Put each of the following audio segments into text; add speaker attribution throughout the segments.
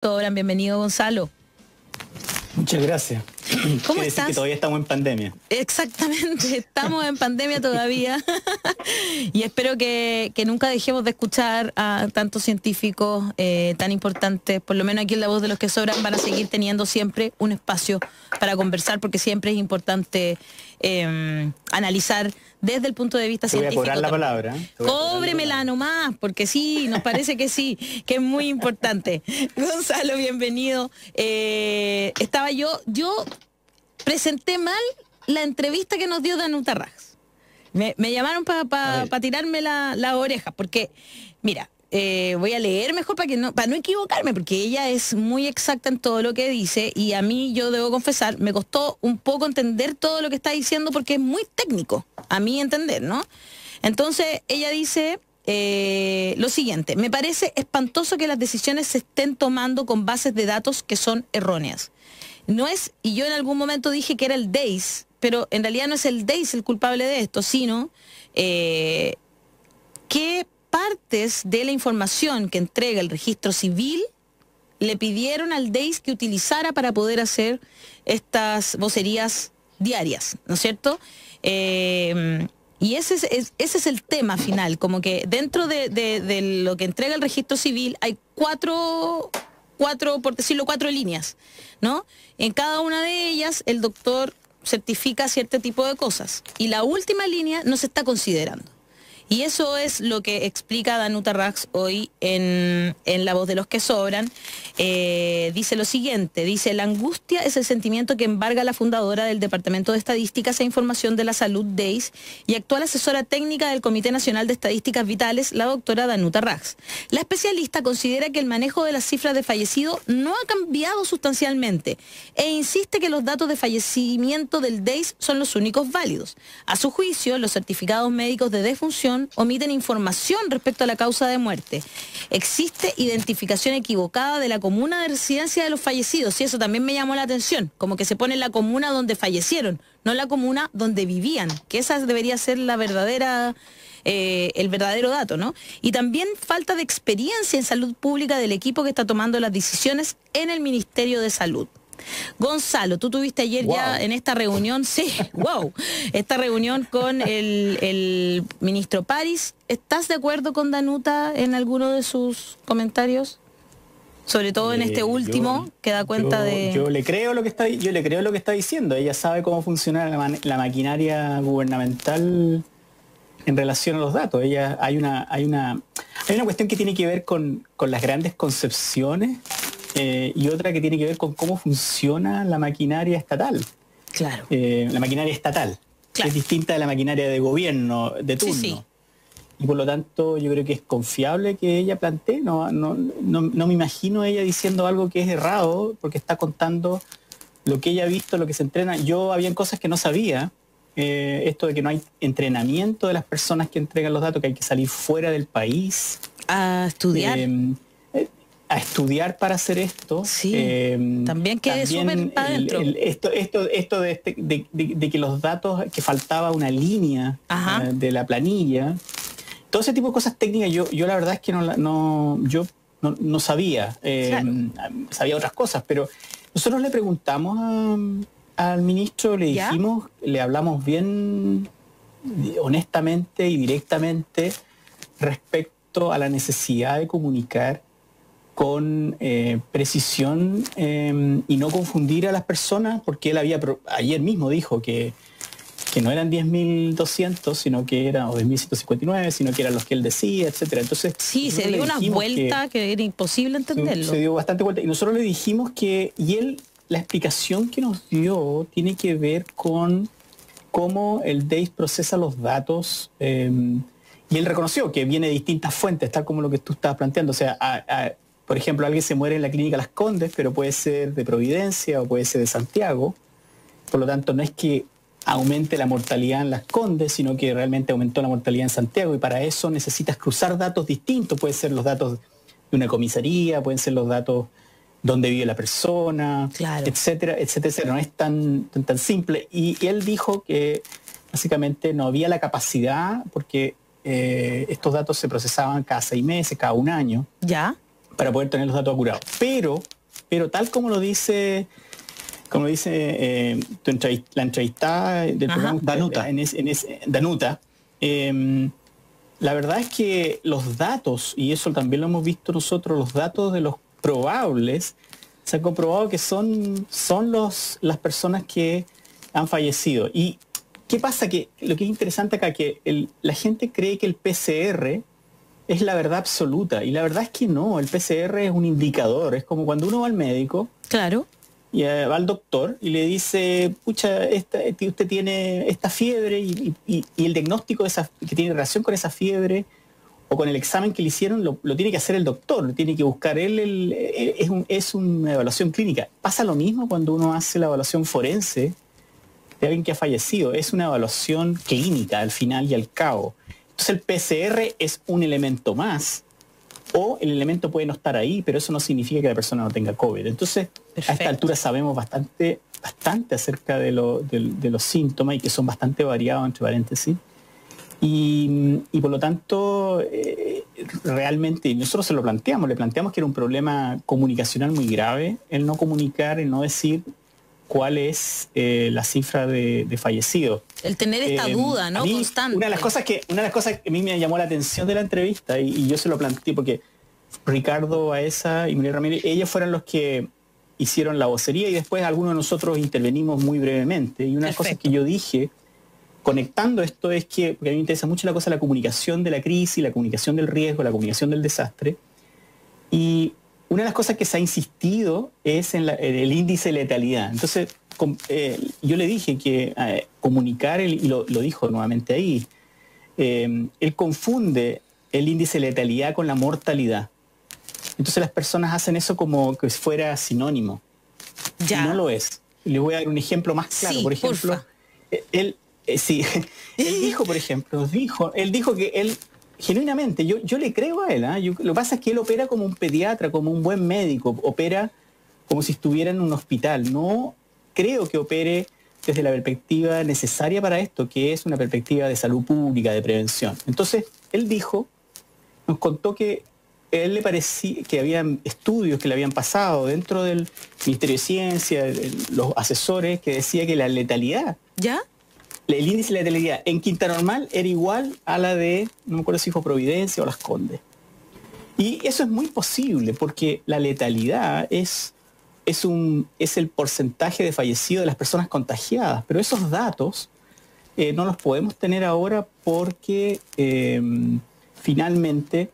Speaker 1: Sobran, bienvenido Gonzalo.
Speaker 2: Muchas gracias.
Speaker 1: ¿Cómo
Speaker 2: Quiere decir
Speaker 1: estás?
Speaker 2: que todavía estamos en pandemia.
Speaker 1: Exactamente, estamos en pandemia todavía y espero que nunca dejemos de escuchar a tantos científicos tan importantes. Por lo menos aquí en La Voz de los que Sobran van a seguir teniendo siempre un espacio para conversar, porque siempre es importante analizar desde el punto de vista
Speaker 2: Te voy a
Speaker 1: científico.
Speaker 2: cobrar la palabra.
Speaker 1: Cóbremela nomás, porque sí, nos parece que sí, que es muy importante. Gonzalo, bienvenido. Estaba yo presenté mal la entrevista que nos dio Danuta Rax. Me llamaron para tirarme la oreja, porque, mira, voy a leer mejor para no equivocarme, porque ella es muy exacta en todo lo que dice, y a mí, yo debo confesar, me costó un poco entender todo lo que está diciendo, porque es muy técnico, a mí entender, ¿no? Entonces, ella dice lo siguiente: me parece espantoso que las decisiones se estén tomando con bases de datos que son erróneas. No es, y yo en algún momento dije que era el DEIS, pero en realidad no es el DEIS el culpable de esto, sino qué partes de la información que entrega el registro civil le pidieron al DEIS que utilizara para poder hacer estas vocerías diarias, ¿no es cierto? Y ese es el tema final, como que dentro de lo que entrega el registro civil hay cuatro, por decirlo, 4 líneas, ¿no? En cada una de ellas el doctor certifica cierto tipo de cosas y la última línea no se está considerando. Y eso es lo que explica Danuta Rax hoy en La Voz de los que Sobran. Dice lo siguiente, dice: la angustia es el sentimiento que embarga a la fundadora del Departamento de Estadísticas e Información de la Salud, DEIS, y actual asesora técnica del Comité Nacional de Estadísticas Vitales, la doctora Danuta Rax. La especialista considera que el manejo de las cifras de fallecidos no ha cambiado sustancialmente e insiste que los datos de fallecimiento del DEIS son los únicos válidos. A su juicio, los certificados médicos de defunción omiten información respecto a la causa de muerte. Existe identificación equivocada de la comuna de residencia de los fallecidos, y eso también me llamó la atención, como que se pone la comuna donde fallecieron, no la comuna donde vivían, que esa debería ser la verdadera, el verdadero dato, ¿no? Y también falta de experiencia en salud pública del equipo que está tomando las decisiones en el Ministerio de Salud. Gonzalo, tú tuviste ayer ya en esta reunión, sí, esta reunión con el ministro París. ¿Estás de acuerdo con Danuta en alguno de sus comentarios? Sobre todo en este último, que da cuenta de...
Speaker 2: Yo le creo lo que está diciendo. Ella sabe cómo funciona la maquinaria gubernamental en relación a los datos. Hay una cuestión que tiene que ver con las grandes concepciones, y otra que tiene que ver con cómo funciona la maquinaria estatal.
Speaker 1: Claro.
Speaker 2: La maquinaria estatal, claro, es distinta de la maquinaria de gobierno de turno. Sí, sí. Y por lo tanto yo creo que es confiable que ella plantee. No me imagino ella diciendo algo que es errado, porque está contando lo que ella ha visto, lo que se entrena. Yo habían cosas que no sabía. Esto de que no hay entrenamiento de las personas que entregan los datos, que hay que salir fuera del país.
Speaker 1: A estudiar.
Speaker 2: A estudiar para hacer esto.
Speaker 1: Sí, también quede súper para adentro.
Speaker 2: Esto de que los datos, que faltaba una línea de la planilla, todo ese tipo de cosas técnicas, yo la verdad es que no sabía. Claro. Sabía otras cosas, pero nosotros le preguntamos al ministro, le dijimos, le hablamos bien honestamente y directamente respecto a la necesidad de comunicar con precisión y no confundir a las personas, porque él ayer mismo dijo que no eran 10.200, sino que eran, o 10.159, sino que eran los que él decía, etcétera. Entonces,
Speaker 1: sí, se dio una vuelta que era imposible entenderlo.
Speaker 2: Se dio bastante vuelta. Y nosotros le dijimos la explicación que nos dio tiene que ver con cómo el DEIS procesa los datos, y él reconoció que viene de distintas fuentes, tal como lo que tú estabas planteando. O sea, por ejemplo, alguien se muere en la clínica Las Condes, pero puede ser de Providencia o puede ser de Santiago. Por lo tanto, no es que aumente la mortalidad en Las Condes, sino que realmente aumentó la mortalidad en Santiago, y para eso necesitas cruzar datos distintos. Pueden ser los datos de una comisaría, pueden ser los datos donde vive la persona, claro, etcétera, etcétera, etcétera. No es tan simple. Y él dijo que básicamente no había la capacidad, porque estos datos se procesaban cada 6 meses, cada 1 año.
Speaker 1: Ya.
Speaker 2: para poder tener los datos acurados. Pero tal como lo dice la entrevistada del programa
Speaker 3: Danuta.
Speaker 2: Danuta, la verdad es que los datos, y eso también lo hemos visto nosotros, los datos de los probables, se ha comprobado que son las personas que han fallecido. ¿Y qué pasa? Que lo que es interesante acá, que la gente cree que el PCR es la verdad absoluta, y la verdad es que no, el PCR es un indicador, es como cuando uno va al médico.
Speaker 1: Claro.
Speaker 2: Y va al doctor y le dice, pucha, usted tiene esta fiebre y el diagnóstico que tiene relación con esa fiebre o con el examen que le hicieron lo tiene que hacer el doctor, lo tiene que buscar él, es una evaluación clínica. Pasa lo mismo cuando uno hace la evaluación forense de alguien que ha fallecido, es una evaluación clínica al final y al cabo. Entonces el PCR es un elemento más, o el elemento puede no estar ahí, pero eso no significa que la persona no tenga COVID. Entonces,
Speaker 1: perfecto,
Speaker 2: a esta altura sabemos bastante acerca de los síntomas, y que son bastante variados, entre paréntesis. Y por lo tanto, realmente, nosotros le planteamos que era un problema comunicacional muy grave, el no comunicar, el no decir cuál es la cifra de fallecidos.
Speaker 1: El tener esta duda, ¿no? Constante.
Speaker 2: Una de las cosas que a mí me llamó la atención de la entrevista, y yo se lo planteé porque Ricardo Baeza y Miguel Ramírez, ellos fueron los que hicieron la vocería, y después algunos de nosotros intervenimos muy brevemente. Y una de las cosas que yo dije, conectando esto, es que, porque a mí me interesa mucho la cosa de la comunicación de la crisis, la comunicación del riesgo, la comunicación del desastre. Y una de las cosas que se ha insistido es en el índice de letalidad. Entonces, yo le dije que comunicar, y lo dijo nuevamente ahí, él confunde el índice de letalidad con la mortalidad. Entonces las personas hacen eso como que fuera sinónimo.
Speaker 1: Ya.
Speaker 2: Y no lo es. Les voy a dar un ejemplo más claro.
Speaker 1: Sí,
Speaker 2: por ejemplo,
Speaker 1: porfa.
Speaker 2: Él dijo, por ejemplo, él dijo que él, genuinamente, yo le creo a él, lo que pasa es que él opera como un pediatra, como un buen médico, opera como si estuviera en un hospital. No creo que opere desde la perspectiva necesaria para esto, que es una perspectiva de salud pública, de prevención. Entonces, él nos contó que a él le parecía que habían estudios que le habían pasado dentro del Ministerio de Ciencia, los asesores, que decía que la letalidad,
Speaker 1: ¿ya?,
Speaker 2: el índice de letalidad en Quinta Normal era igual a la de, no me acuerdo si dijo Providencia o Las Condes. Y eso es muy posible, porque la letalidad es el porcentaje de fallecidos de las personas contagiadas, pero esos datos no los podemos tener ahora porque finalmente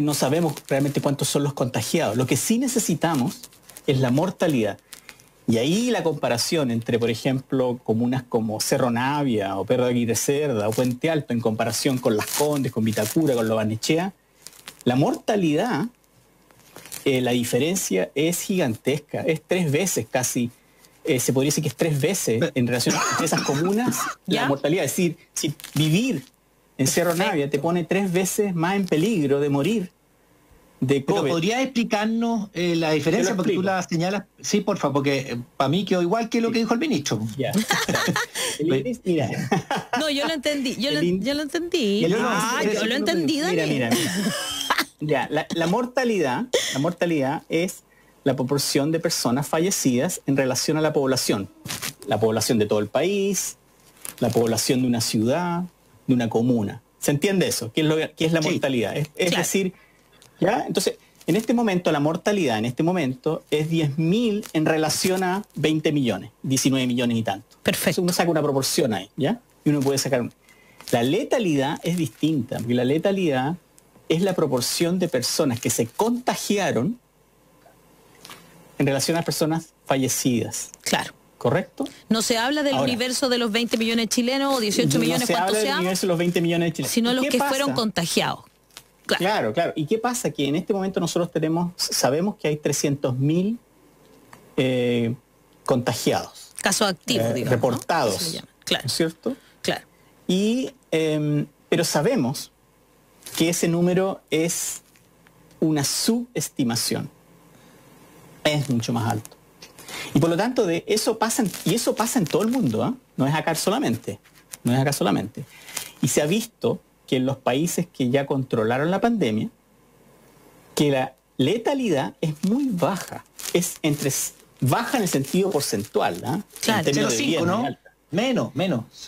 Speaker 2: no sabemos realmente cuántos son los contagiados. Lo que sí necesitamos es la mortalidad. Y ahí la comparación entre, por ejemplo, comunas como Cerro Navia o Perro de Aguirre Cerda o Puente Alto en comparación con Las Condes, con Vitacura, con Lo Barnechea, la mortalidad, la diferencia es gigantesca, es 3 veces casi, se podría decir que es 3 veces en relación a esas comunas la mortalidad. Es decir, si vivir en Cerro Navia te pone 3 veces más en peligro de morir de COVID.
Speaker 3: Pero ¿podrías explicarnos la diferencia? Porque tú la señalas. Sí, por favor, porque para mí quedó igual que lo que dijo el ministro.
Speaker 2: Ya. Mira.
Speaker 1: No, yo lo entendí. Yo lo entendí. Yo lo entendí, Daniel.
Speaker 2: Mira. Ya, la mortalidad es la proporción de personas fallecidas en relación a la población. La población de todo el país, la población de una ciudad, de una comuna. ¿Se entiende eso? ¿Qué es la mortalidad? Es
Speaker 1: claro.
Speaker 2: decir, ¿ya? Entonces, en este momento, la mortalidad es 10.000 en relación a 20 millones, 19 millones y tanto.
Speaker 1: Perfecto.
Speaker 2: Entonces uno saca una proporción ahí, ¿ya? Y uno puede sacar... La letalidad es distinta, porque la letalidad es la proporción de personas que se contagiaron en relación a las personas fallecidas.
Speaker 1: Claro.
Speaker 2: ¿Correcto?
Speaker 1: No se habla del universo de los 20 millones chilenos o 18 millones, ¿cuántos sean?
Speaker 2: No se habla del universo de los 20 millones de chilenos.
Speaker 1: Sino los que fueron contagiados.
Speaker 2: Claro. ¿Y qué pasa? Que en este momento nosotros sabemos que hay 300.000 contagiados.
Speaker 1: Casos activos, digamos,
Speaker 2: reportados,
Speaker 1: ¿no? Claro.
Speaker 2: ¿No es cierto?
Speaker 1: Claro.
Speaker 2: Pero sabemos que ese número es una subestimación. Es mucho más alto. Y por lo tanto, eso pasa en todo el mundo, no es acá solamente. Y se ha visto que en los países que ya controlaron la pandemia, que letalidad es muy baja. Es baja en el sentido porcentual, ¿eh?
Speaker 3: Claro, 0,5, ¿no? Menos.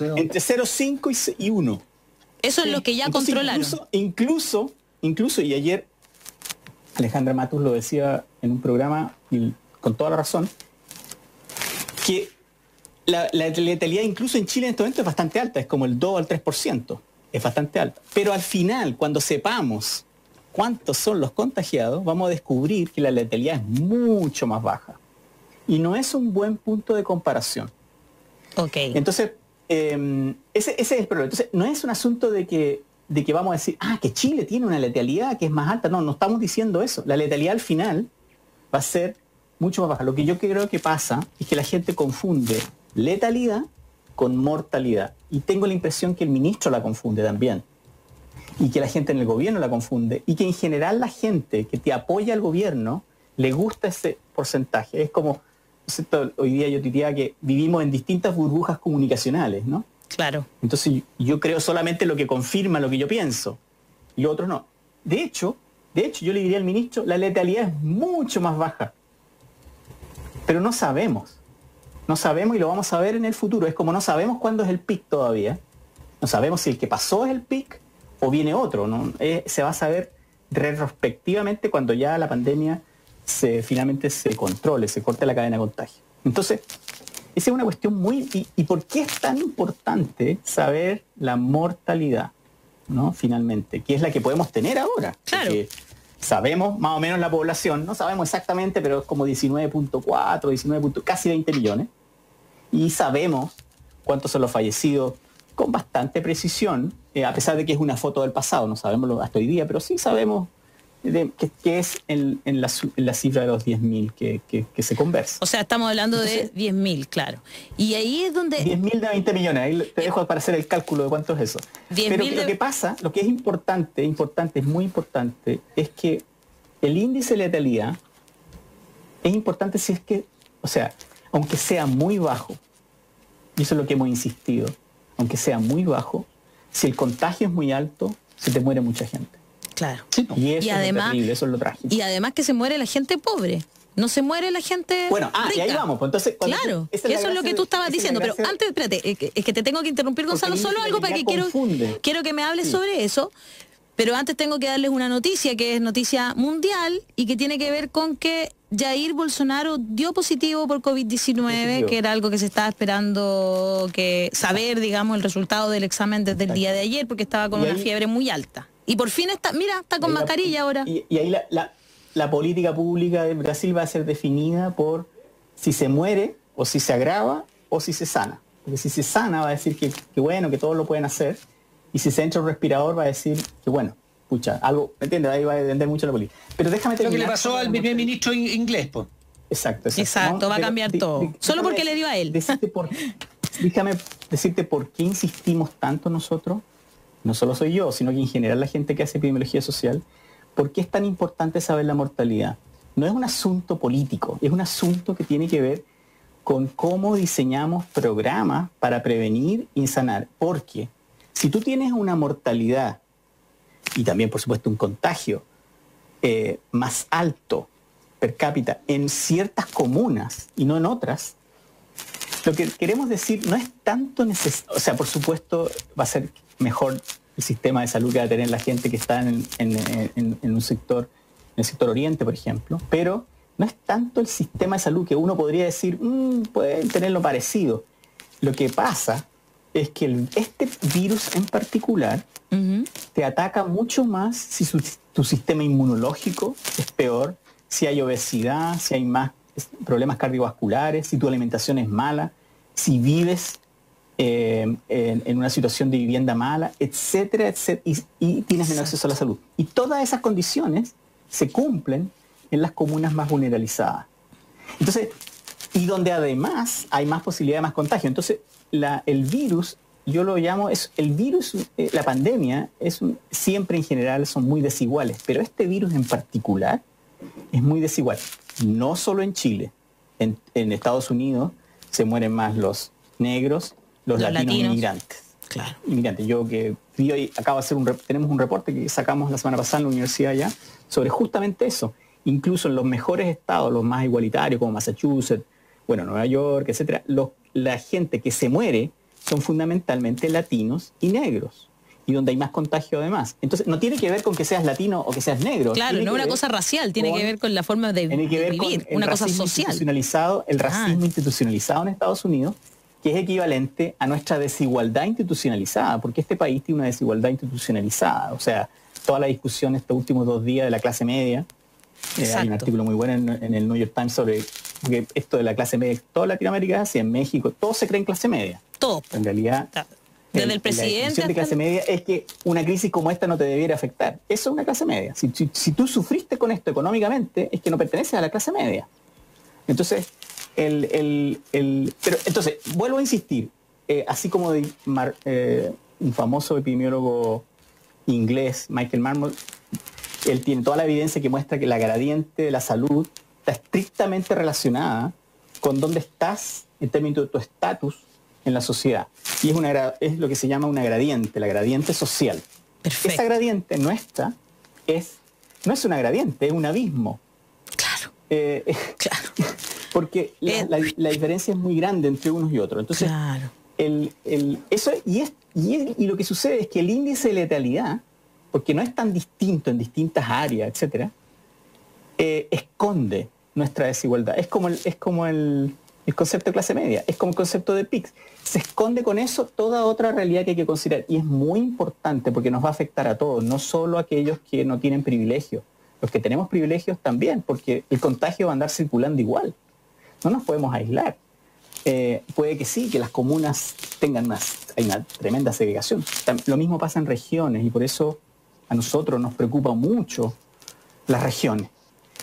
Speaker 2: Entre 0,5 y 1.
Speaker 1: Eso es lo que ya
Speaker 2: entonces,
Speaker 1: controlaron.
Speaker 2: Incluso, y ayer Alejandra Matus lo decía en un programa, y con toda la razón, que la letalidad incluso en Chile en este momento es bastante alta, es como el 2 al 3%, es bastante alta. Pero al final, cuando sepamos cuántos son los contagiados, vamos a descubrir que la letalidad es mucho más baja. Y no es un buen punto de comparación.
Speaker 1: Okay.
Speaker 2: Entonces, ese es el problema. Entonces, no es un asunto de que vamos a decir, que Chile tiene una letalidad que es más alta. No estamos diciendo eso. La letalidad al final va a ser mucho más baja. Lo que yo creo que pasa es que la gente confunde letalidad con mortalidad. Y tengo la impresión que el ministro la confunde también. Y que la gente en el gobierno la confunde. Y que en general la gente que te apoya al gobierno le gusta ese porcentaje. Es como, hoy día yo diría que vivimos en distintas burbujas comunicacionales, ¿no?
Speaker 1: Claro.
Speaker 2: Entonces yo creo solamente lo que confirma lo que yo pienso. Y lo otro no. De hecho, yo le diría al ministro, la letalidad es mucho más baja. Pero no sabemos. No sabemos y lo vamos a ver en el futuro. Es como no sabemos cuándo es el pic todavía. No sabemos si el que pasó es el pic o viene otro, ¿no? Se va a saber retrospectivamente cuando ya la pandemia finalmente se controle, se corte la cadena de contagio. Entonces, esa es una cuestión muy... ¿Y por qué es tan importante saber la mortalidad, ¿no? Finalmente, que es la que podemos tener ahora.
Speaker 1: Claro.
Speaker 2: Porque sabemos más o menos la población, no sabemos exactamente, pero es como 19.4, casi 20 millones. Y sabemos cuántos son los fallecidos con bastante precisión, a pesar de que es una foto del pasado, no sabemos hasta hoy día, pero sí sabemos que es en la cifra de los 10.000 que se conversa.
Speaker 1: O sea, estamos hablando de 10.000, claro. Y ahí es donde...
Speaker 2: 10.000 de 20 millones, ahí te dejo para hacer el cálculo de cuánto es eso. Pero lo que pasa, lo que es importante, es muy importante, es que el índice de letalidad es importante si es que, o sea, aunque sea muy bajo, y eso es lo que hemos insistido, aunque sea muy bajo, si el contagio es muy alto, se te muere mucha gente.
Speaker 1: Claro.
Speaker 2: Sí, y eso
Speaker 1: además,
Speaker 2: es terrible, eso es lo trágico.
Speaker 1: Y además que se muere la gente pobre. No se muere la gente rica.
Speaker 2: Y ahí vamos. Pues entonces,
Speaker 1: claro, eso es lo que tú estabas diciendo. Pero antes, espérate, es que te tengo que interrumpir, Gonzalo, solo algo para que quiero que me hables sobre eso. Pero antes tengo que darles una noticia, que es noticia mundial, y que tiene que ver con que Jair Bolsonaro dio positivo por COVID-19, que era algo que se estaba esperando saber, digamos, el resultado del examen desde el día de ayer, porque estaba con una fiebre muy alta. Y por fin está con mascarilla ahora.
Speaker 2: Y ahí la política pública de Brasil va a ser definida por si se muere, o si se agrava, o si se sana. Porque si se sana va a decir que bueno, que todos lo pueden hacer. Y si se entra un respirador va a decir que bueno, pucha, algo, ¿me entiendes? Ahí va a depender mucho la política. Pero déjame terminar.
Speaker 3: Lo que le pasó al primer ministro inglés, pues.
Speaker 2: Exacto,
Speaker 1: ¿no? Va a cambiar todo. Solo porque le dio a él.
Speaker 2: Déjame decirte por qué insistimos tanto nosotros, no solo soy yo, sino que en general la gente que hace epidemiología social, ¿por qué es tan importante saber la mortalidad? No es un asunto político, es un asunto que tiene que ver con cómo diseñamos programas para prevenir y sanar. Porque si tú tienes una mortalidad y también, por supuesto, un contagio más alto per cápita en ciertas comunas y no en otras, lo que queremos decir no es tanto necesario, o sea, por supuesto va a ser mejor el sistema de salud que va a tener la gente que está en un sector, en el sector oriente, por ejemplo, pero no es tanto el sistema de salud que uno podría decir, pueden tenerlo parecido. Lo que pasa es que este virus en particular te ataca mucho más si tu sistema inmunológico es peor, si hay obesidad, si hay más problemas cardiovasculares, si tu alimentación es mala, si vives en una situación de vivienda mala, etcétera, etcétera, y tienes menos acceso a la salud. Y todas esas condiciones se cumplen en las comunas más vulnerabilizadas. Entonces, y donde además hay más posibilidad de más contagio. Entonces, el virus, yo lo llamo, la pandemia, siempre en general son muy desiguales, pero este virus en particular es muy desigual. No solo en Chile, en Estados Unidos se mueren más los negros, los latinos inmigrantes.
Speaker 1: Claro.
Speaker 2: Inmigrantes. Yo que acabo de hacer tenemos un reporte que sacamos la semana pasada en la universidad allá sobre justamente eso. incluso en los mejores estados, los más igualitarios, como Massachusetts, bueno, Nueva York, etcétera, la gente que se muere son fundamentalmente latinos y negros, y donde hay más contagio además. Entonces, no tiene que ver con que seas latino o que seas negro.
Speaker 1: Claro, no es una cosa racial, tiene que ver con la forma de vivir, una cosa social.
Speaker 2: El racismo institucionalizado en Estados Unidos, que es equivalente a nuestra desigualdad institucionalizada, porque este país tiene una desigualdad institucionalizada. O sea, toda la discusión estos últimos 2 días de la clase media, hay un artículo muy bueno en el New York Times sobre que esto de la clase media, toda Latinoamérica, así en México, todos se creen clase media.
Speaker 1: Todo.
Speaker 2: En realidad,
Speaker 1: desde el presidente.
Speaker 2: La definición de clase media es que una crisis como esta no te debiera afectar. Eso es una clase media. Si tú sufriste con esto económicamente, es que no perteneces a la clase media. Entonces, pero entonces, vuelvo a insistir, así como un famoso epidemiólogo inglés, Michael Marmot, él tiene toda la evidencia que muestra que la gradiente de la salud está estrictamente relacionada con dónde estás en términos de tu estatus en la sociedad. Y es lo que se llama una gradiente, la gradiente social.
Speaker 1: Perfecto.
Speaker 2: Esa gradiente nuestra no es una gradiente, es un abismo.
Speaker 1: Claro. Claro.
Speaker 2: Porque la diferencia es muy grande entre unos y otros. Entonces,
Speaker 1: claro.
Speaker 2: Y lo que sucede es que el índice de letalidad, porque no es tan distinto en distintas áreas, etcétera, esconde nuestra desigualdad. Es como el concepto de clase media, es como el concepto de PICS. Se esconde con eso toda otra realidad que hay que considerar. Y es muy importante porque nos va a afectar a todos, no solo a aquellos que no tienen privilegios. Los que tenemos privilegios también, porque el contagio va a andar circulando igual. No nos podemos aislar. Puede que sí, que las comunas hay una tremenda segregación. Lo mismo pasa en regiones y por eso a nosotros nos preocupa mucho las regiones.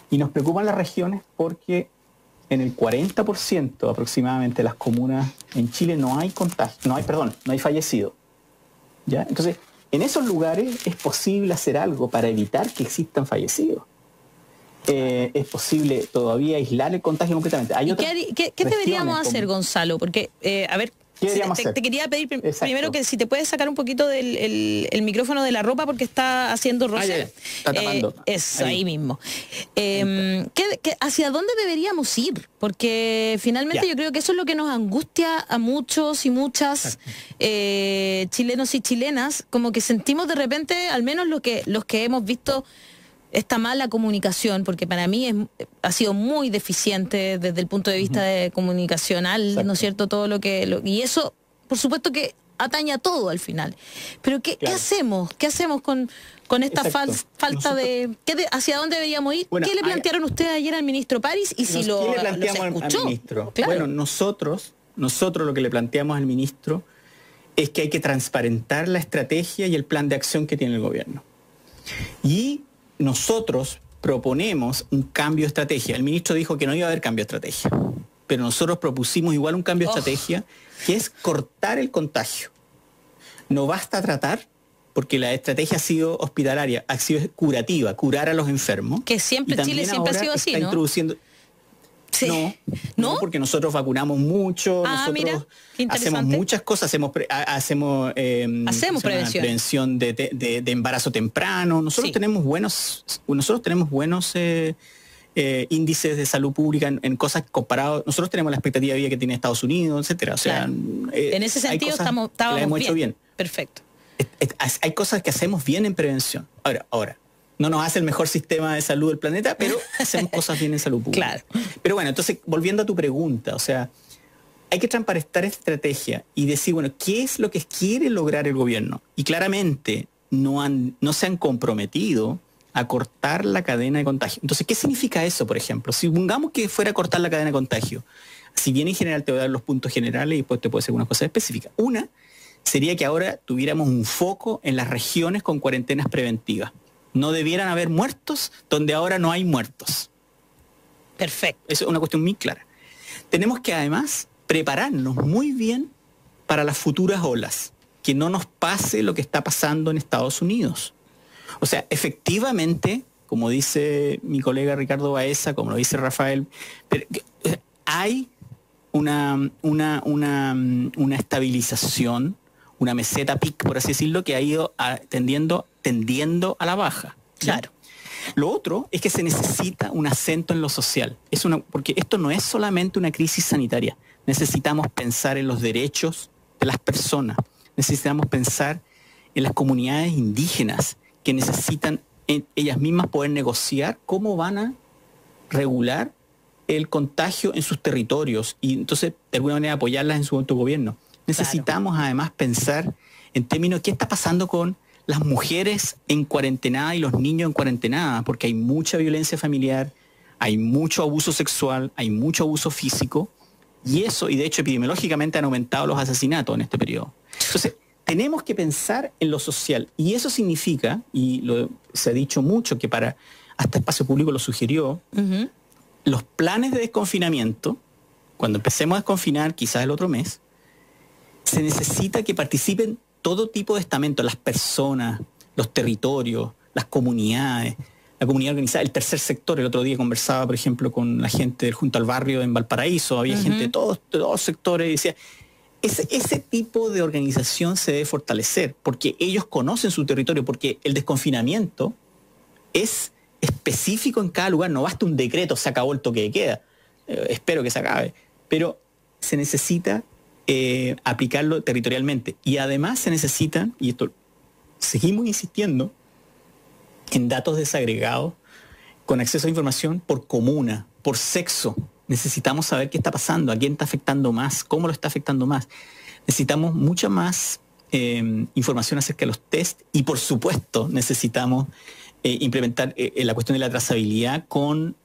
Speaker 2: Y nos preocupan las regiones porque en el 40% aproximadamente de las comunas en Chile no hay contagio, no hay fallecido. ¿Ya? Entonces, en esos lugares es posible hacer algo para evitar que existan fallecidos. Es posible todavía aislar el contagio completamente.
Speaker 1: ¿Qué deberíamos hacer, Gonzalo? Porque, a ver, te quería pedir primero que si te puedes sacar un poquito el micrófono de la ropa porque está haciendo roce.
Speaker 2: Está tapando.
Speaker 1: Ahí mismo. ¿Hacia dónde deberíamos ir? Porque finalmente yo creo que eso es lo que nos angustia a muchos y muchas chilenos y chilenas, como que sentimos de repente, al menos los que hemos visto esta mala comunicación, porque para mí ha sido muy deficiente desde el punto de vista comunicacional. Exacto. ¿No es cierto? Y eso, por supuesto que atañe a todo al final. Pero ¿qué hacemos? ¿Qué hacemos con esta falta hacia dónde deberíamos ir? Bueno, ¿qué le plantearon ustedes ayer al ministro París? Y si ¿qué le planteamos al ministro?
Speaker 2: Claro. Bueno, nosotros lo que le planteamos al ministro es que hay que transparentar la estrategia y el plan de acción que tiene el gobierno. Y nosotros proponemos un cambio de estrategia. El ministro dijo que no iba a haber cambio de estrategia, pero nosotros propusimos igual un cambio de estrategia, que es cortar el contagio. No basta tratar, porque la estrategia ha sido hospitalaria, ha sido curativa, curar a los enfermos.
Speaker 1: Que siempre en Chile siempre ha sido así, ¿no?
Speaker 2: Introduciendo... Sí. No, porque nosotros vacunamos mucho, nosotros hacemos muchas cosas, hacemos prevención de embarazo temprano. Nosotros tenemos buenos índices de salud pública en cosas comparados. Nosotros tenemos la expectativa de vida que tiene Estados Unidos, etcétera. O sea,
Speaker 1: en ese sentido estábamos bien. Perfecto.
Speaker 2: Hay cosas que hacemos bien en prevención. Ahora. No nos hace el mejor sistema de salud del planeta, pero hacemos cosas bien en salud pública. Claro. Pero bueno, entonces, volviendo a tu pregunta, o sea, hay que transparentar esta estrategia y decir, bueno, ¿qué es lo que quiere lograr el gobierno? Y claramente no se han comprometido a cortar la cadena de contagio. Entonces, ¿qué significa eso, por ejemplo? Si supongamos que fuera a cortar la cadena de contagio, si bien en general te voy a dar los puntos generales y después te puedo hacer unas cosas específicas. Una sería que ahora tuviéramos un foco en las regiones con cuarentenas preventivas. No debieran haber muertos donde ahora no hay muertos.
Speaker 1: Perfecto.
Speaker 2: Eso es una cuestión muy clara. Tenemos que además prepararnos muy bien para las futuras olas. Que no nos pase lo que está pasando en Estados Unidos. O sea, efectivamente, como dice mi colega Ricardo Baeza, como lo dice Rafael, hay una estabilización, una meseta PIC, por así decirlo, que ha ido tendiendo a la baja.
Speaker 1: Claro.
Speaker 2: Lo otro es que se necesita un acento en lo social. Porque esto no es solamente una crisis sanitaria. Necesitamos pensar en los derechos de las personas. Necesitamos pensar en las comunidades indígenas que necesitan ellas mismas poder negociar cómo van a regular el contagio en sus territorios y entonces de alguna manera apoyarlas en su autogobierno. Necesitamos además pensar en términos de qué está pasando con las mujeres en cuarentena y los niños en cuarentena, porque hay mucha violencia familiar, hay mucho abuso sexual, hay mucho abuso físico, y de hecho epidemiológicamente han aumentado los asesinatos en este periodo. Entonces, tenemos que pensar en lo social, y eso significa, se ha dicho mucho, que hasta Espacio Público lo sugirió, los planes de desconfinamiento, cuando empecemos a desconfinar, quizás el otro mes, se necesita que participen todo tipo de estamentos, las personas, los territorios, las comunidades, la comunidad organizada, el tercer sector. El otro día conversaba, por ejemplo, con la gente junto al barrio en Valparaíso, había gente de todos sectores, y decía, ese tipo de organización se debe fortalecer, porque ellos conocen su territorio, porque el desconfinamiento es específico en cada lugar, no basta un decreto, se acabó el toque de queda, espero que se acabe, pero se necesita aplicarlo territorialmente, y además se necesitan, y esto seguimos insistiendo, en datos desagregados, con acceso a información por comuna, por sexo. Necesitamos saber qué está pasando, a quién está afectando más, cómo lo está afectando más. Necesitamos mucha más información acerca de los test, y por supuesto necesitamos implementar la cuestión de la trazabilidad con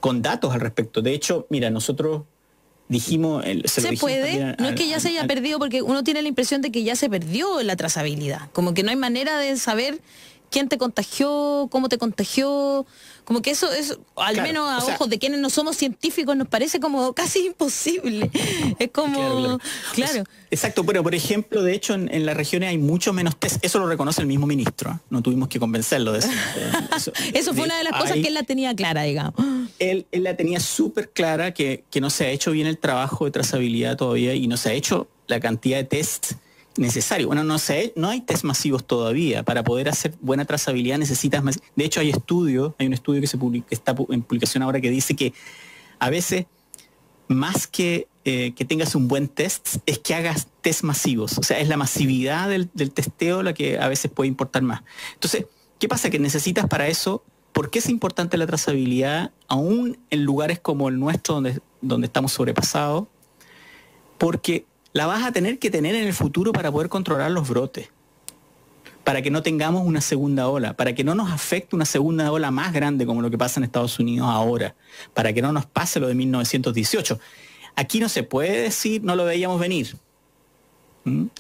Speaker 2: datos al respecto. De hecho, mira, nosotros dijimos...
Speaker 1: ¿Se puede? No es que ya se haya perdido, porque uno tiene la impresión de que ya se perdió la trazabilidad. Como que no hay manera de saber quién te contagió, cómo te contagió. Como que eso es, al menos a ojos de quienes no somos científicos, nos parece como casi imposible. Es como... Claro.
Speaker 2: Exacto, pero por ejemplo, de hecho, en las regiones hay mucho menos test. Eso lo reconoce el mismo ministro, ¿eh? No tuvimos que convencerlo de eso.
Speaker 1: Eso fue una de las cosas que él la tenía clara, digamos.
Speaker 2: Él la tenía súper clara, que no se ha hecho bien el trabajo de trazabilidad todavía, y no se ha hecho la cantidad de test necesario. Bueno, no hay test masivos todavía. Para poder hacer buena trazabilidad necesitas más. De hecho, hay un estudio que está en publicación ahora, que dice que a veces más que tengas un buen test, es que hagas test masivos. O sea, es la masividad del testeo la que a veces puede importar más. Entonces, ¿qué pasa? Que necesitas para eso. ¿Por qué es importante la trazabilidad aún en lugares como el nuestro, donde estamos sobrepasados? Porque la vas a tener que tener en el futuro para poder controlar los brotes, para que no tengamos una segunda ola, para que no nos afecte una segunda ola más grande como lo que pasa en Estados Unidos ahora, para que no nos pase lo de 1918. Aquí no se puede decir, no lo veíamos venir.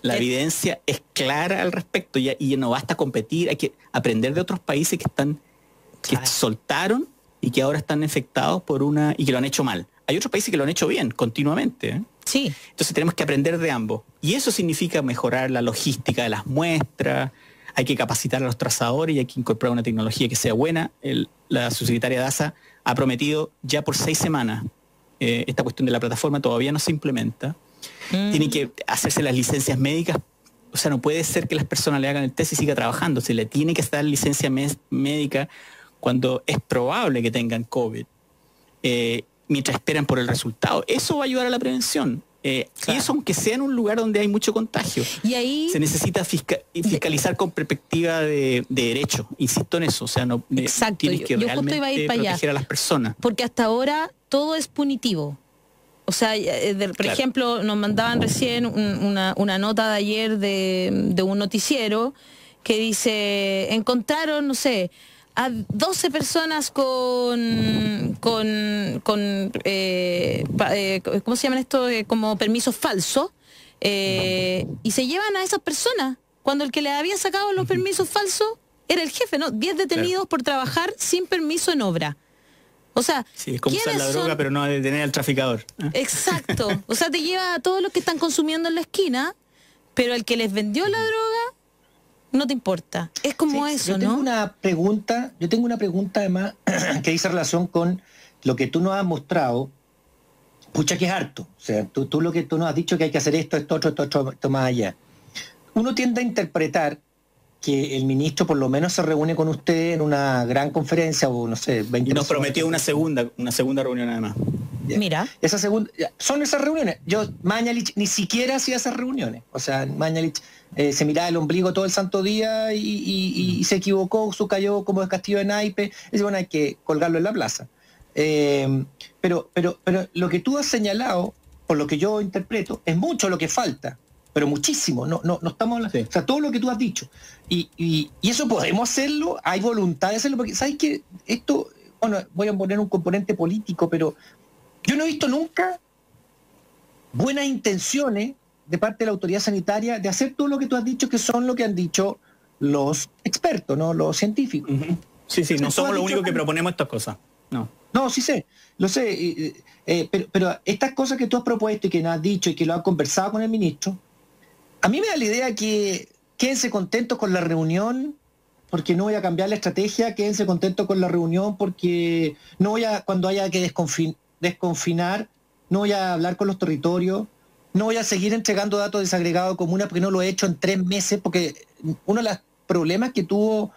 Speaker 2: La evidencia es clara al respecto, y no basta competir, hay que aprender de otros países que soltaron y que ahora están infectados y que lo han hecho mal. Hay otros países que lo han hecho bien, continuamente, ¿eh?
Speaker 1: Sí.
Speaker 2: Entonces tenemos que aprender de ambos. Y eso significa mejorar la logística de las muestras, hay que capacitar a los trazadores y hay que incorporar una tecnología que sea buena. La subsecretaria Daza ha prometido ya por 6 semanas, esta cuestión de la plataforma todavía no se implementa. Tienen que hacerse las licencias médicas. O sea, no puede ser que las personas le hagan el test y siga trabajando. Se le tiene que dar licencia médica cuando es probable que tengan COVID. Mientras esperan por el resultado. Eso va a ayudar a la prevención. Y eso, aunque sea en un lugar donde hay mucho contagio.
Speaker 1: Y ahí
Speaker 2: se necesita fiscalizar con perspectiva de derecho. Insisto en eso. O sea, no tienes que realmente proteger a las personas.
Speaker 1: Porque hasta ahora todo es punitivo. O sea, por ejemplo, nos mandaban recién una nota de ayer de un noticiero que dice, encontraron, no sé, a 12 personas con ¿cómo se llaman esto? Como permisos falsos, y se llevan a esas personas, cuando el que le había sacado los permisos falsos era el jefe, ¿no? 10 detenidos por trabajar sin permiso en obra. O sea,
Speaker 2: sí, es como usar la droga, pero no detener al traficador.
Speaker 1: Exacto. O sea, te lleva a todos los que están consumiendo en la esquina, pero el que les vendió la droga no te importa. Es como eso,
Speaker 3: yo tengo una pregunta además que dice relación con lo que tú nos has mostrado. Pucha, que es harto. O sea, tú lo que tú nos has dicho, que hay que hacer esto, esto más allá. Uno tiende a interpretar que el ministro por lo menos se reúne con usted en una gran conferencia o no sé, 20
Speaker 2: Y nos prometió una segunda reunión además.
Speaker 3: Ya.
Speaker 1: Mira.
Speaker 3: Esa segunda, son esas reuniones. Mañalich ni siquiera hacía esas reuniones. O sea, Mañalich se miraba el ombligo todo el santo día y se equivocó, su cayó como el castillo de naipe. Es bueno, hay que colgarlo en la plaza. Pero lo que tú has señalado, por lo que yo interpreto, es mucho lo que falta. Pero muchísimo, no estamos hablando, sí. O sea, todo lo que tú has dicho. Y eso podemos hacerlo, hay voluntad de hacerlo, porque ¿sabes qué? Esto, bueno, voy a poner un componente político, pero yo no he visto nunca buenas intenciones de parte de la autoridad sanitaria de hacer todo lo que tú has dicho, que son lo que han dicho los expertos, ¿no? Los científicos.
Speaker 2: Uh-huh. Sí, no somos los únicos que proponemos estas cosas.
Speaker 3: No, sí sé, lo sé, pero estas cosas que tú has propuesto y que nos has dicho y que lo has conversado con el ministro, a mí me da la idea que quédense contentos con la reunión, porque no voy a cambiar la estrategia, quédense contentos con la reunión, porque no voy a, cuando haya que desconfinar, no voy a hablar con los territorios, no voy a seguir entregando datos desagregados de comunas, porque no lo he hecho en 3 meses, porque uno de los problemas que tuvo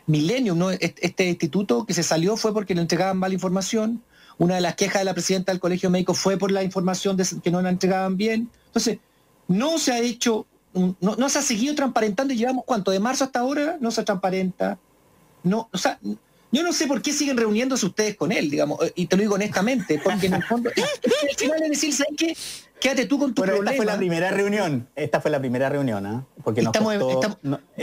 Speaker 3: Millennium, ¿no? Este instituto que se salió fue porque le entregaban mala información. Una de las quejas de la presidenta del Colegio Médico fue por la información que no la entregaban bien. Entonces, no se ha hecho, no se ha seguido transparentando y llevamos ¿cuánto? De marzo hasta ahora no se transparenta. No, o sea, yo no sé por qué siguen reuniéndose ustedes con él, digamos, y te lo digo honestamente, porque en el fondo, al final es decir, ¿sabes qué? Quédate tú con tu problema.
Speaker 2: Esta fue la primera reunión, ¿eh? Porque
Speaker 3: estamos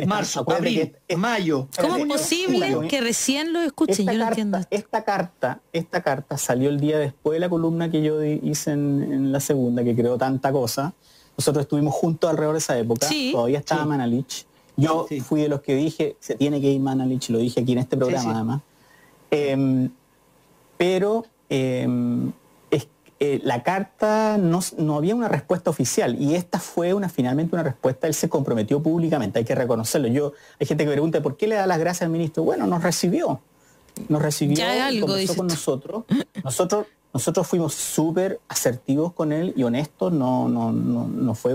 Speaker 3: marzo, abril, mayo.
Speaker 1: ¿Cómo es posible que recién lo escuchen? Yo no entiendo.
Speaker 2: Esta carta salió el día después de la columna que yo hice en la segunda, que creó tanta cosa. Nosotros estuvimos juntos alrededor de esa época, sí, todavía estaba Mañalich. Yo fui de los que dije, se tiene que ir Mañalich, lo dije aquí en este programa además. La carta no había una respuesta oficial y esta fue finalmente una respuesta. Él se comprometió públicamente, hay que reconocerlo. Hay gente que pregunta ¿por qué le da las gracias al ministro? Bueno, nos recibió
Speaker 1: ya
Speaker 2: y conversó con nosotros. Nosotros fuimos súper asertivos con él y honestos. No fue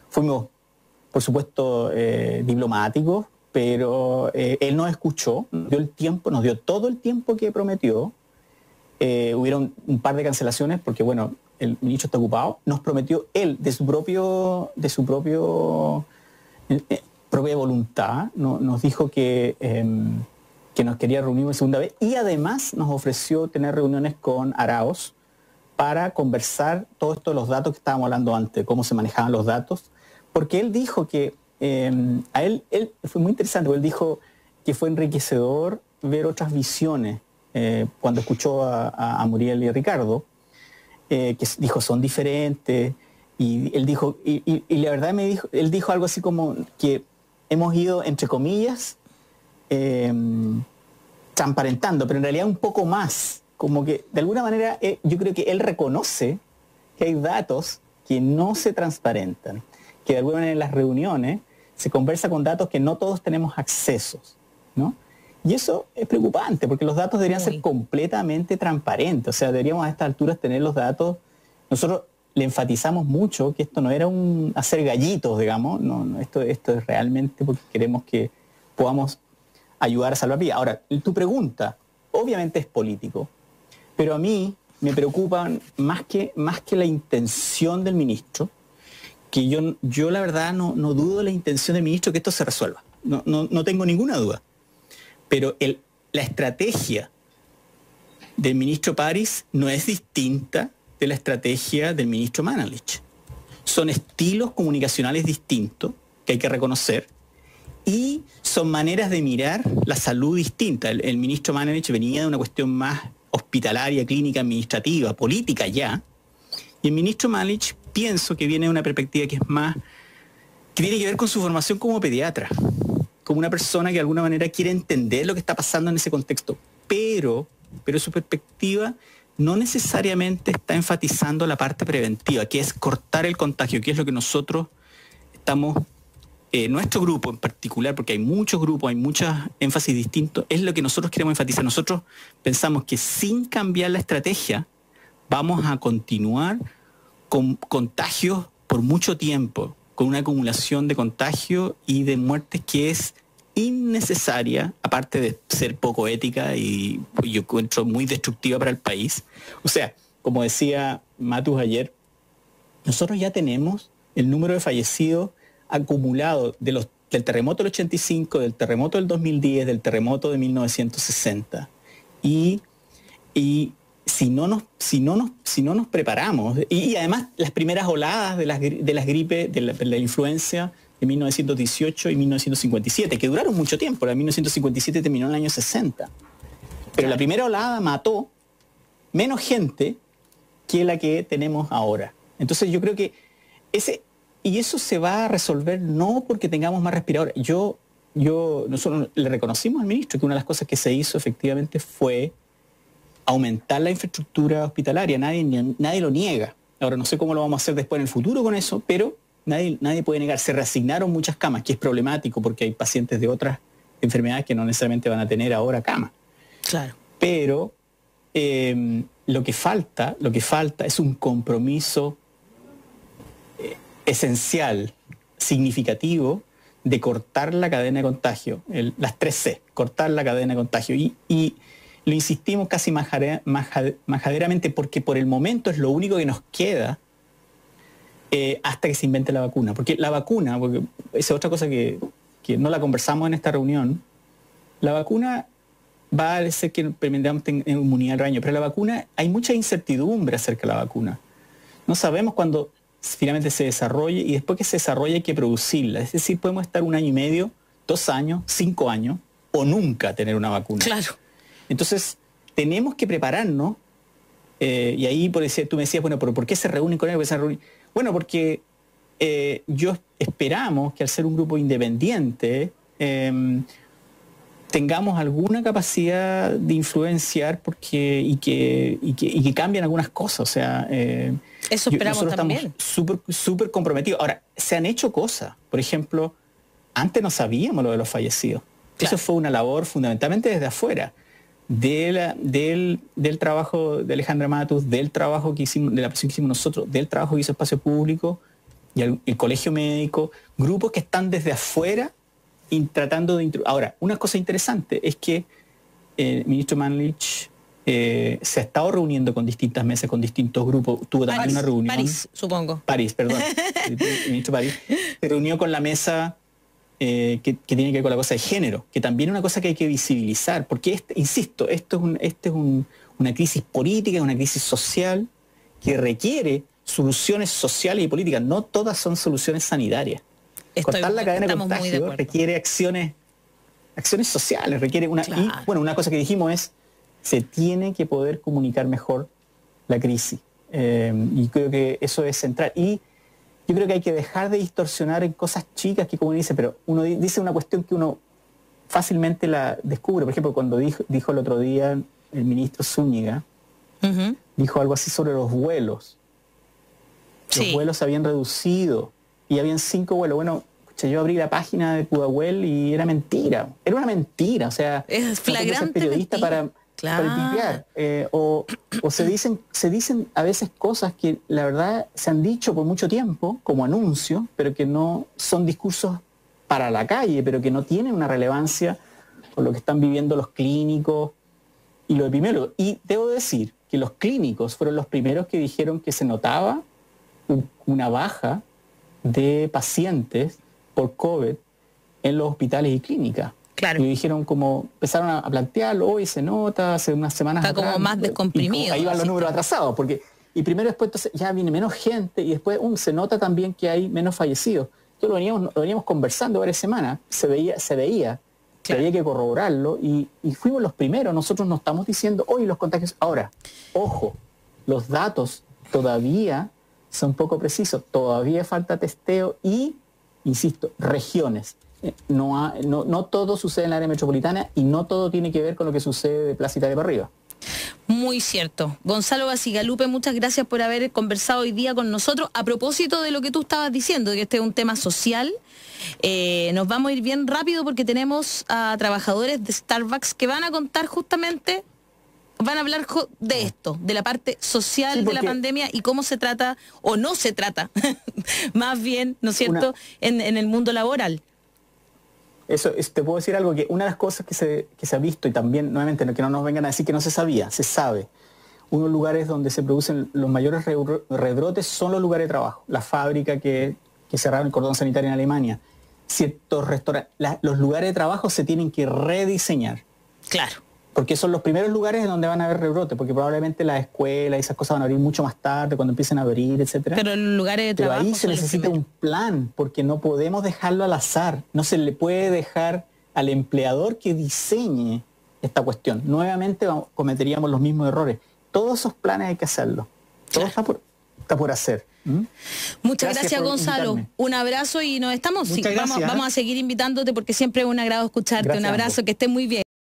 Speaker 2: fuimos por supuesto diplomáticos, pero él nos escuchó, nos dio todo el tiempo que prometió. Hubieron un par de cancelaciones porque, bueno, el ministro está ocupado. Nos prometió él, de su propia voluntad, nos dijo que nos quería reunir una segunda vez y además nos ofreció tener reuniones con Arauz para conversar todo esto de los datos que estábamos hablando antes, cómo se manejaban los datos, porque él dijo que a él fue muy interesante, porque él dijo que fue enriquecedor ver otras visiones. Cuando escuchó a Muriel y a Ricardo, que dijo son diferentes, y él dijo, y la verdad él dijo algo así como que hemos ido, entre comillas, transparentando, pero en realidad un poco más, como que de alguna manera yo creo que él reconoce que hay datos que no se transparentan, que de alguna manera en las reuniones se conversa con datos que no todos tenemos accesos, ¿no? Y eso es preocupante, porque los datos deberían ser completamente transparentes. O sea, deberíamos a estas alturas tener los datos. Nosotros le enfatizamos mucho que esto no era un hacer gallitos, digamos. No, esto es realmente porque queremos que podamos ayudar a salvar vidas. Ahora, tu pregunta, obviamente es político, pero a mí me preocupan más que la intención del ministro, que yo la verdad no dudo de la intención del ministro que esto se resuelva. No tengo ninguna duda. Pero la estrategia del ministro París no es distinta de la estrategia del ministro Mañalich. Son estilos comunicacionales distintos que hay que reconocer y son maneras de mirar la salud distinta. El ministro Mañalich venía de una cuestión más hospitalaria, clínica, administrativa, política ya, y el ministro Mañalich pienso que viene de una perspectiva que es más, que tiene que ver con su formación como pediatra, como una persona que de alguna manera quiere entender lo que está pasando en ese contexto, pero su perspectiva no necesariamente está enfatizando la parte preventiva, que es cortar el contagio, que es lo que nosotros estamos, nuestro grupo en particular, porque hay muchos grupos, hay muchos énfasis distintos, es lo que nosotros queremos enfatizar. Nosotros pensamos que sin cambiar la estrategia vamos a continuar con contagios por mucho tiempo. con una acumulación de contagio y de muertes que es innecesaria, aparte de ser poco ética y yo encuentro muy destructiva para el país. O sea, como decía Matus ayer, nosotros ya tenemos el número de fallecidos acumulado del terremoto del 85, del terremoto del 2010, del terremoto de 1960. Y si no nos preparamos, y además las primeras oladas de las gripes, de la influencia de 1918 y 1957, que duraron mucho tiempo. La 1957 terminó en el año 60. Pero la primera olada mató menos gente que la que tenemos ahora. Entonces yo creo que eso se va a resolver no porque tengamos más respiradores. Nosotros le reconocimos al ministro que una de las cosas que se hizo efectivamente fue aumentar la infraestructura hospitalaria. Nadie lo niega. Ahora no sé cómo lo vamos a hacer después en el futuro con eso, pero nadie puede negar. Se reasignaron muchas camas, que es problemático porque hay pacientes de otras enfermedades que no necesariamente van a tener ahora cama.
Speaker 1: Claro.
Speaker 2: Pero lo que falta es un compromiso esencial, significativo, de cortar la cadena de contagio, las 3C, cortar la cadena de contagio. Y lo insistimos casi majaderamente porque por el momento es lo único que nos queda hasta que se invente la vacuna. Porque la vacuna, porque esa es otra cosa que no la conversamos en esta reunión, la vacuna va a hacer que permitamos tener inmunidad al rebaño, pero la vacuna, hay mucha incertidumbre acerca de la vacuna. No sabemos cuándo finalmente se desarrolle y después que se desarrolle hay que producirla. Es decir, podemos estar 1 año y medio, 2 años, 5 años o nunca tener una vacuna.
Speaker 1: Claro.
Speaker 2: Entonces, tenemos que prepararnos y ahí tú me decías, bueno, pero ¿por qué se reúnen con él? Bueno, porque esperamos que al ser un grupo independiente tengamos alguna capacidad de influenciar y que cambien algunas cosas. O sea,
Speaker 1: eso esperamos también.
Speaker 2: Estamos súper comprometidos. Ahora, se han hecho cosas. Por ejemplo, antes no sabíamos lo de los fallecidos. Claro. Eso fue una labor fundamentalmente desde afuera. Del trabajo de Alejandra Matus, del trabajo que hicimos, de la presión que hicimos nosotros, del trabajo que hizo Espacio Público y el Colegio Médico, grupos que están desde afuera tratando de... Ahora, una cosa interesante es que el ministro Manlich se ha estado reuniendo con distintas mesas, con distintos grupos. Tuvo también una reunión...
Speaker 1: París, supongo.
Speaker 2: París, perdón. El ministro París se reunió con la mesa que tiene que ver con la cosa de género, que también es una cosa que hay que visibilizar, porque, insisto, esto es una crisis política, es una crisis social que requiere soluciones sociales y políticas. No todas son soluciones sanitarias. Cortar la cadena de contagio requiere acciones sociales, requiere
Speaker 1: claro.
Speaker 2: Y bueno, una cosa que dijimos es, se tiene que poder comunicar mejor la crisis. Y creo que eso es central. Y yo creo que hay que dejar de distorsionar en cosas chicas que, como uno dice, pero uno dice una cuestión que uno fácilmente la descubre. Por ejemplo, cuando dijo el otro día el ministro Zúñiga, dijo algo así sobre los vuelos. Los vuelos se habían reducido y habían 5 vuelos. Bueno, yo abrí la página de Pudahuel y era mentira. Era una mentira. O sea,
Speaker 1: es flagrante
Speaker 2: periodista
Speaker 1: mentira.
Speaker 2: Para limpiar. O se dicen a veces cosas que la verdad se han dicho por mucho tiempo como anuncio, pero que no son discursos para la calle, pero que no tienen una relevancia con lo que están viviendo los clínicos y los epidemiólogos. Y debo decir que los clínicos fueron los primeros que dijeron que se notaba una baja de pacientes por COVID en los hospitales y clínicas.
Speaker 1: Claro.
Speaker 2: Y dijeron empezaron a plantearlo, hoy se nota, hace unas semanas
Speaker 1: está atrás, como más descomprimido.
Speaker 2: Ahí van los números atrasados, porque primero después entonces ya viene menos gente y después se nota también que hay menos fallecidos. Entonces lo veníamos conversando varias semanas, se veía que había que corroborarlo y fuimos los primeros. Nosotros no estamos diciendo hoy los contagios. Ahora, ojo, los datos todavía son poco precisos, todavía falta testeo y, insisto, regiones. No todo sucede en la área metropolitana y no todo tiene que ver con lo que sucede de Plaza Italia para arriba.
Speaker 1: Muy cierto. Gonzalo Bacigalupe, muchas gracias por haber conversado hoy día con nosotros. A propósito de lo que tú estabas diciendo, que este es un tema social, nos vamos a ir bien rápido porque tenemos a trabajadores de Starbucks que van a contar justamente van a hablar de esto, de la parte social de la pandemia y cómo se trata o no se trata, más bien, ¿no es cierto?, en el mundo laboral.
Speaker 2: Eso, te puedo decir algo, que una de las cosas que se ha visto, y también, nuevamente, que no nos vengan a decir que no se sabía, se sabe. Unos lugares donde se producen los mayores rebrotes son los lugares de trabajo. La fábrica que cerraron el cordón sanitario en Alemania. Ciertos restaurantes, los lugares de trabajo se tienen que rediseñar.
Speaker 1: Claro.
Speaker 2: Porque son los primeros lugares en donde van a haber rebrotes, porque probablemente las escuelas y esas cosas van a abrir mucho más tarde, cuando empiecen a abrir, etcétera.
Speaker 1: Pero los lugares de trabajo.
Speaker 2: Pero ahí se necesita un plan, porque no podemos dejarlo al azar. No se le puede dejar al empleador que diseñe esta cuestión. Nuevamente cometeríamos los mismos errores. Todos esos planes hay que hacerlos. Todo está por hacer.
Speaker 1: Muchas gracias Gonzalo. Invitarme. Un abrazo y nos estamos. Sí, vamos a seguir invitándote porque siempre es un agrado escucharte. Gracias, un abrazo, que estés muy bien.